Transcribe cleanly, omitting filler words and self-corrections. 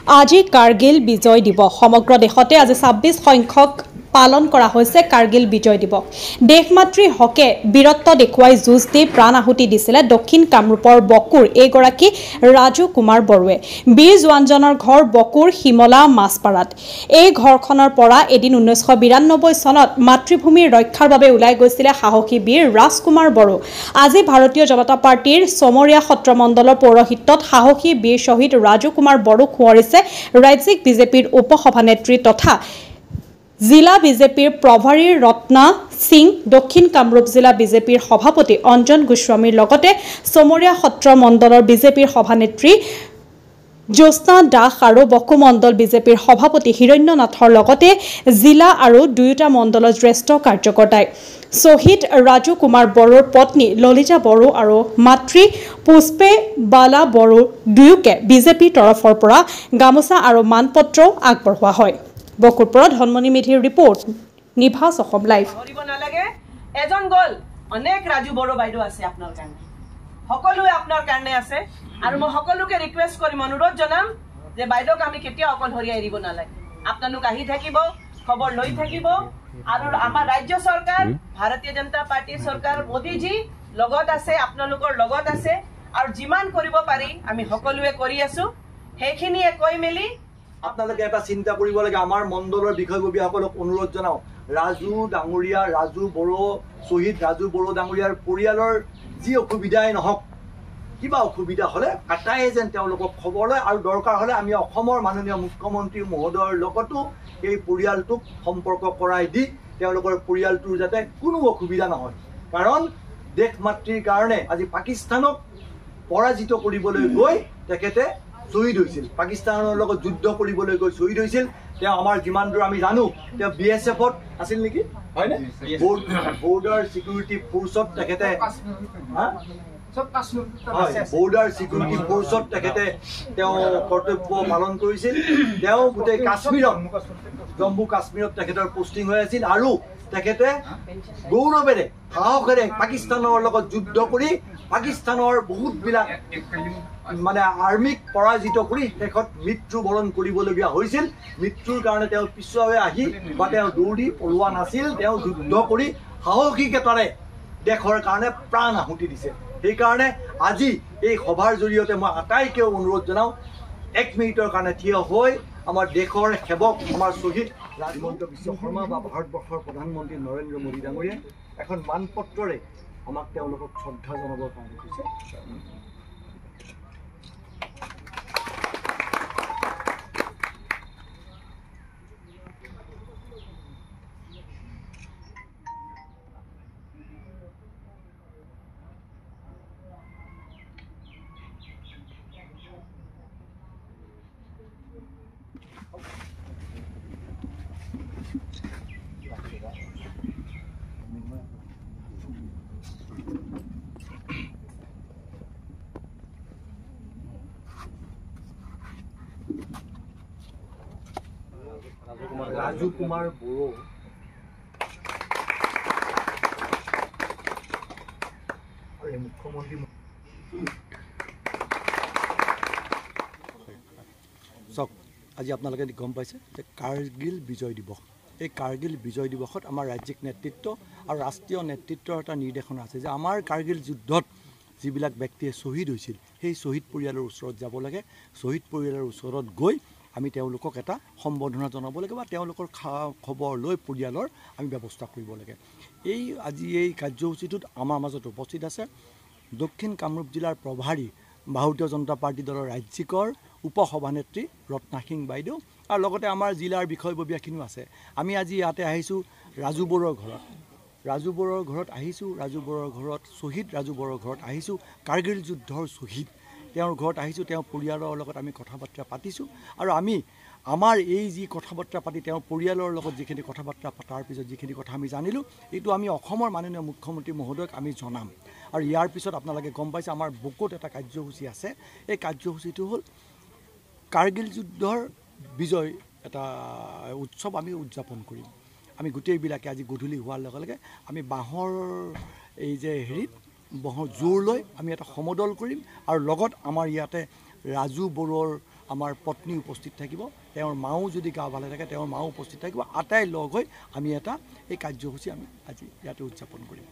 আজি কাৰ্গিল বিজয় দিৱস সমগ্ৰ দেশতে আজি 26 সংখ্যক পালন কৰা হৈছে কাৰ্গিল বিজয় দিৱস দেশমাতৃৰ হকে বীৰত্ব দেখুৱাই যুঁজ দি প্ৰাণ আহুতি দিছিলে দক্ষিণ কামৰূপৰ বকুৰ এইগৰাকী ৰাজু কুমাৰ বৰুৱে বীৰ জোৱানজনৰ ঘৰ বকুৰ হিমলা মাছপাৰাত এই ঘৰখনৰ পৰা এদিন 1992 চনত মাতৃভূমিৰ ৰক্ষাৰ বাবে ওলাই গৈছিলে সাহসী বীৰ ৰাজকুমাৰ বড়ো আজি ভাৰতীয় জনতা পাৰ্টিৰ সমৰীয়া সত্ৰ মণ্ডলৰ পৌৰহিত্যত সাহসী বীৰ শহীদ ৰাজু কুমাৰ বড়ো খুৱৰিছে ৰাজ্যিক বিজেপিৰ উপসভানেত্ৰী তথা জিলা বিজেপিৰ প্ৰভাৰী ৰত্না সিং দক্ষিণ কামৰূপ জিলা বিজেপিৰ সভাপতি অঞ্জন গোস্বামীৰ লগতে সমৰীয়া সত্ৰ মণ্ডলৰ বিজেপিৰ সভানেত্ৰী জ্যোৎস্না দাস আৰু বকু মণ্ডল বিজেপিৰ সভাপতি হিৰণ্য নাথৰ লগতে জিলা আৰু দুয়োটা মণ্ডলৰ জ্যেষ্ঠ কাৰ্যকৰ্তাই শহীদ ৰাজু কুমাৰ বড়োৰ পত্নী ললিতা বড়ো আৰু মাতৃ পুষ্পে বালা বড়ো দুয়োকে বিজেপিৰ তৰফৰ পৰা গামোচা আৰু মানপত্ৰ আগবঢ়োৱা হয় বকুৰ পৰা ধনমণি মেধিৰ ৰিপৰ্ট নিভাস অসম লাইভ কৰিব নালাগে এজন গল অনেক ৰাজু বড়ো বাইদেউ আছে আপোনাৰ কাৰণে সকলোৱে আপোনাৰ কাৰণে আছে আৰু মই সকলোকে ৰিকুৱেষ্ট কৰিম অনুৰোধ জনাম যে বাইদেউক আমি কেতিয়া অকল হৰিয়াই এৰিব নালাগে আপোনালোক আহি থাকিব খবৰ লৈ থাকিব আৰু আমাৰ ৰাজ্য চৰকাৰ ভাৰতীয় জনতা পাৰ্টি চৰকাৰ মোদীজী লগত আছে আপোনালোকৰ লগত আছে আৰু যিমান কৰিব পাৰি আমি সকলোৱে কৰি আছো সেইখিনিয়ে কৈ মেলি আপোনালোকে এটা চিন্তা কৰিব লাগে আমাৰ মণ্ডলৰ বিষয়ববীয়াসকলক অনুৰোধ জনাও ৰাজু ডাঙৰীয়া ৰাজু বড়ো শহীদ ৰাজু বড়ো ডাঙৰীয়াৰ পৰিয়ালৰ যি অসুবিধাই নহওক কিবা অসুবিধা হলে আটাই যেন তেওঁলোকক খবৰ লয় আৰু দৰকাৰ হলে আমি অসমৰ মাননীয় মুখ্যমন্ত্ৰী মহোদয়ৰ লগতো এই পৰিয়ালটোক সম্পৰ্ক কৰাই দি তেওঁলোকৰ পৰিয়ালটোৰ যাতে কোনো অসুবিধা নহয় কাৰণ দেশ মাতৃৰ কাৰণে আজি পাকিস্তানক পৰাজিত কৰিবলৈ গৈ তেখেতে শহীদ হৈছিল পাকিস্তানৰ লগত যুদ্ধ কৰিবলৈ গৈ শহীদ হৈছিল তেওঁ আমাৰ যিমান দূৰ আমি জানো তেওঁ বিএছএফত আছিল নেকি হয়নে বৰ্ডাৰ সিকিউৰিটি ফোৰ্চত তেখেতে বৰ্ডাৰ সিকিউৰিটি ফোৰ্চত তেখেতে তেওঁ কৰ্তব্য পালন কৰিছিল তেওঁ গোটেই কাশ্মীৰত জম্মু কাশ্মীৰত তেখেতৰ পোষ্টিং হৈ আছিল আৰু তেখেতে গৌৰৱেৰে সাহসেৰে পাকিস্তানৰ লগত যুদ্ধ কৰি পাকিস্তানৰ বহুতবিলাক মানে আৰ্মিক পৰাজিত কৰি শেষত মৃত্যুবৰণ কৰিবলগীয়া হৈছিল মৃত্যুৰ কাৰণে তেওঁ পিছুৱাই আহি বা তেওঁ দৌৰি পলোৱা নাছিল তেওঁ যুদ্ধ কৰি সাহসিকতাৰে দেশৰ কাৰণে প্ৰাণ আহুতি দিছে সেইকাৰণে আজি এই সভাৰ জৰিয়তে মই আটাইকে অনুৰোধ জনাওঁ 1 মিনিটৰ কাৰণে থিয় হৈ আমাৰ দেশৰ সেৱক আমাৰ শহীদ হিমন্ত বিশ্ব শৰ্মা বা ভাৰতবৰ্ষৰ প্ৰধানমন্ত্ৰী নৰেন্দ্ৰ মোদী ডাঙৰীয়াই এখন মানপত্ৰৰে আমাক তেওঁলোকক শ্ৰদ্ধা জনাবৰ কাৰণে কৈছে ৰাজু কুমাৰ বড়ো আৰু মুখ্যমন্ত্ৰী চাওক আজি আপোনালোকে গম পাইছে যে কাৰ্গিল বিজয় দিৱস এই কাৰ্গিল বিজয় দিৱসত আমাৰ ৰাজ্যিক নেতৃত্ব আৰু ৰাষ্ট্ৰীয় নেতৃত্বৰ এটা নিৰ্দেশনা আছে যে আমাৰ কাৰ্গিল যুদ্ধত যিবিলাক ব্যক্তিয়ে শ্বহীদ হৈছিল সেই শ্বহীদ পৰিয়ালৰ ওচৰত যাব লাগে শ্বহীদ পৰিয়ালৰ ওচৰত গৈ আমি তেওঁলোকক এটা সম্বৰ্ধনা জনাব লাগে বা তেওঁলোকৰ খবৰ লৈ পৰিয়ালৰ আমি ব্যৱস্থা কৰিব লাগে এই আজি এই কাৰ্যসূচীটোত আমাৰ মাজত উপস্থিত আছে দক্ষিণ কামৰূপ জিলাৰ প্ৰভাৰী ভাৰতীয় জনতা পাৰ্টি দলৰ ৰাজ্যিকৰ উপসভানেত্ৰী ৰত্না সিং বাইদেউ আৰু লগতে আমাৰ জিলাৰ বিষয়ববীয়াখিনিও আছে আমি আজি ইয়াতে আহিছোঁ ৰাজু বড়োৰ ঘৰত আহিছোঁ ৰাজু বড়োৰ ঘৰত শহীদ ৰাজু বড়োৰ ঘৰত আহিছোঁ কাৰ্গিল যুদ্ধৰ শহীদ তেওঁৰ ঘৰত আহিছোঁ তেওঁৰ পৰিয়ালৰ লগত আমি কথা বাৰ্তা পাতিছোঁ আৰু আমি আমাৰ এই যি কথা বাৰ্তা পাতি তেওঁৰ পৰিয়ালৰ লগত যিখিনি কথা বাৰ্তা পতাৰ পিছত যিখিনি কথা আমি জানিলোঁ এইটো আমি অসমৰ মাননীয় মুখ্যমন্ত্ৰী মহোদয়ক আমি জনাম আৰু ইয়াৰ পিছত আপোনালোকে গম পাইছে আমাৰ বুকুত এটা কাৰ্যসূচী আছে এই কাৰ্যসূচীটো হ'ল কাৰ্গিল যুদ্ধৰ বিজয় এটা উৎসৱ আমি উদযাপন কৰিম আমি গোটেইবিলাকে আজি গধূলি হোৱাৰ লগে লগে আমি বাঁহৰ এই যে হেৰিত বাঁহৰ জোৰ লৈ আমি এটা সমদল কৰিম আৰু লগত আমাৰ ইয়াতে ৰাজু বড়োৰ আমাৰ পত্নী উপস্থিত থাকিব, তেওঁৰ মাও যদি গা ভালে থাকে তেওঁৰ মাও উপস্থিত থাকিব, আটাই লগ হৈ আমি এটা এই কাৰ্যসূচী আমি আজি ইয়াতে উদযাপন কৰিম।